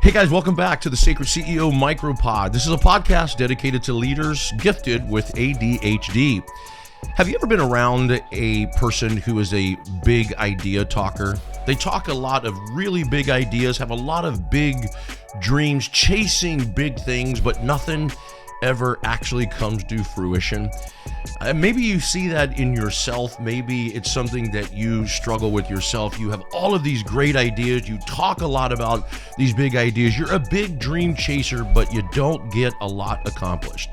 Hey guys, welcome back to the Sacred CEO Micropod. This is a podcast dedicated to leaders gifted with ADHD. Have you ever been around a person who is a big idea talker? They talk a lot of really big ideas, have a lot of big dreams, chasing big things, but nothing ever actually comes to fruition. Maybe you see that in yourself. Maybe it's something that you struggle with yourself. You have all of these great ideas. You talk a lot about these big ideas. You're a big dream chaser, but you don't get a lot accomplished.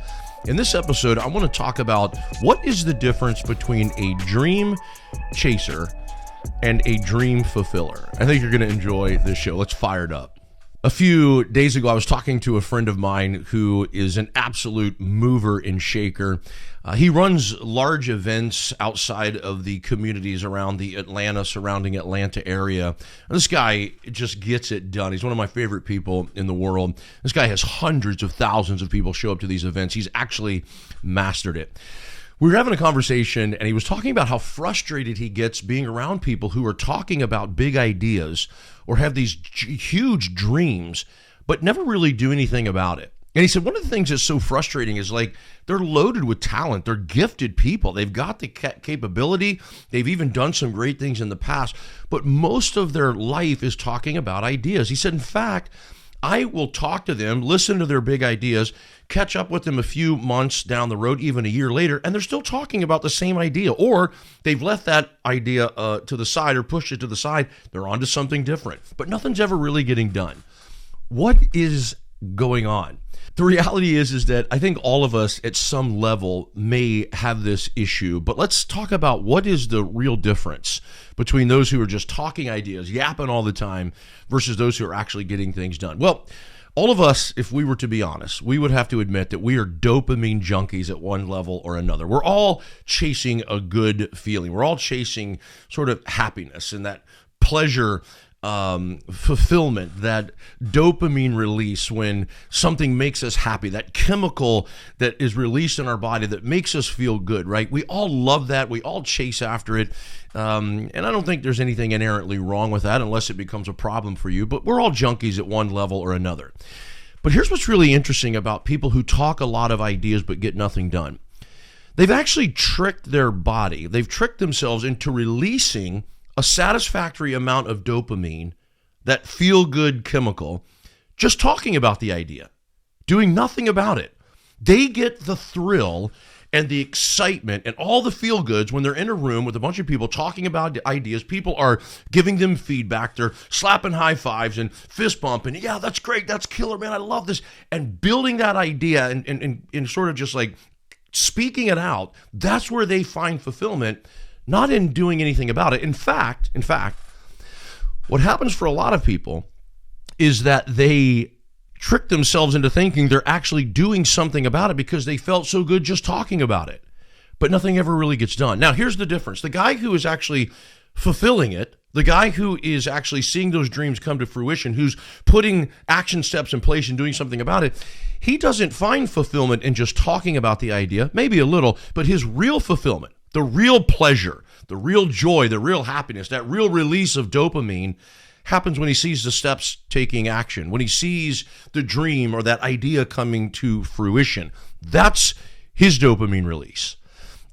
In this episode, I want to talk about what is the difference between a dream chaser and a dream fulfiller. I think you're going to enjoy this show. Let's fire it up. A few days ago, I was talking to a friend of mine who is an absolute mover and shaker. He runs large events outside of the communities around the surrounding Atlanta area. This guy just gets it done. He's one of my favorite people in the world. This guy has hundreds of thousands of people show up to these events. He's actually mastered it. We were having a conversation, and he was talking about how frustrated he gets being around people who are talking about big ideas or have these huge dreams, but never really do anything about it. And he said one of the things that's so frustrating is like they're loaded with talent. They're gifted people. They've got the capability. They've even done some great things in the past, but most of their life is talking about ideas. He said, in fact, I will talk to them, listen to their big ideas, catch up with them a few months down the road, even a year later, and they're still talking about the same idea, or they've left that idea to the side or pushed it to the side. They're on to something different, but nothing's ever really getting done. What is going on? The reality is that I think all of us at some level may have this issue, but let's talk about what is the real difference between those who are just talking ideas, yapping all the time, versus those who are actually getting things done. Well, all of us, if we were to be honest, we would have to admit that we are dopamine junkies at one level or another. We're all chasing a good feeling. We're all chasing sort of happiness and that pleasure, fulfillment, that dopamine release when something makes us happy, that chemical that is released in our body that makes us feel good, right? We all love that. We all chase after it. And I don't think there's anything inherently wrong with that unless it becomes a problem for you, but we're all junkies at one level or another. But here's what's really interesting about people who talk a lot of ideas but get nothing done. They've actually tricked their body. They've tricked themselves into releasing a satisfactory amount of dopamine, that feel-good chemical, just talking about the idea, doing nothing about it. They get the thrill and the excitement and all the feel-goods when they're in a room with a bunch of people talking about ideas. People are giving them feedback. They're slapping high fives and fist bumping. Yeah, that's great. That's killer, man. I love this. And building that idea and sort of just like speaking it out, that's where they find fulfillment, not in doing anything about it. In fact, what happens for a lot of people is that they trick themselves into thinking they're actually doing something about it because they felt so good just talking about it, but nothing ever really gets done. Now, here's the difference. The guy who is actually fulfilling it, the guy who is actually seeing those dreams come to fruition, who's putting action steps in place and doing something about it, he doesn't find fulfillment in just talking about the idea, maybe a little, but his real fulfillment, the real pleasure, the real joy, the real happiness, that real release of dopamine happens when he sees the steps taking action, when he sees the dream or that idea coming to fruition. That's his dopamine release.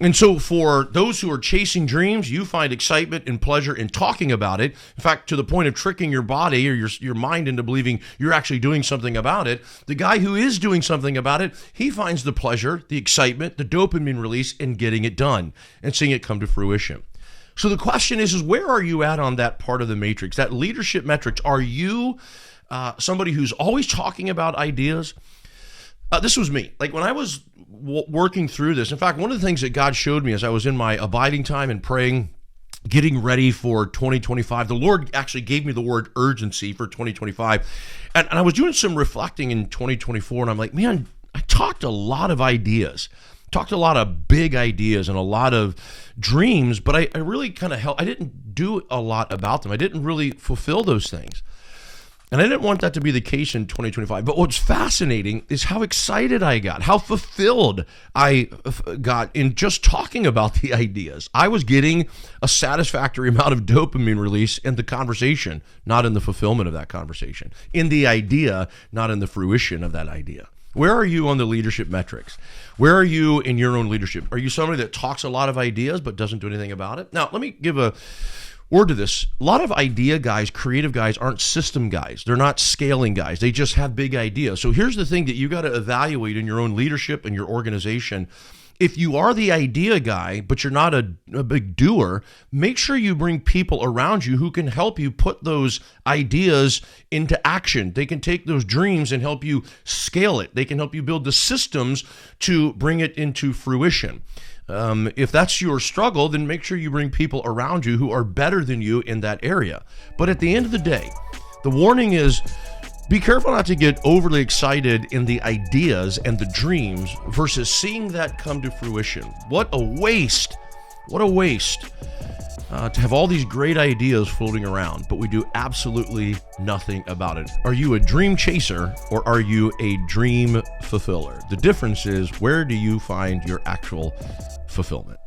And so for those who are chasing dreams, you find excitement and pleasure in talking about it. In fact, to the point of tricking your body or your mind into believing you're actually doing something about it. The guy who is doing something about it, he finds the pleasure, the excitement, the dopamine release in getting it done and seeing it come to fruition. So the question is where are you at on that part of the matrix, that leadership metrics? Are you somebody who's always talking about ideas? This was me. Like when I was working through this, in fact, one of the things that God showed me as I was in my abiding time and praying, getting ready for 2025, the Lord actually gave me the word urgency for 2025. And I was doing some reflecting in 2024, and I'm like, man, I talked a lot of ideas, talked a lot of big ideas and a lot of dreams, but I really kind of I didn't do a lot about them. I didn't really fulfill those things. And I didn't want that to be the case in 2025. But what's fascinating is how excited I got, how fulfilled I got in just talking about the ideas. I was getting a satisfactory amount of dopamine release in the conversation, not in the fulfillment of that conversation, in the idea, not in the fruition of that idea. Where are you on the leadership metrics? Where are you in your own leadership? Are you somebody that talks a lot of ideas but doesn't do anything about it? Now, let me give a word to this. A lot of idea guys, creative guys, aren't system guys. They're not scaling guys. They just have big ideas. So here's the thing that you got to evaluate in your own leadership and your organization. If you are the idea guy, but you're not a big doer, make sure you bring people around you who can help you put those ideas into action. They can take those dreams and help you scale it. They can help you build the systems to bring it into fruition. If that's your struggle, then make sure you bring people around you who are better than you in that area. But at the end of the day, the warning is, be careful not to get overly excited in the ideas and the dreams versus seeing that come to fruition. What a waste. What a waste to have all these great ideas floating around, but we do absolutely nothing about it. Are you a dream chaser or are you a dream fulfiller? The difference is, where do you find your actual fulfillment?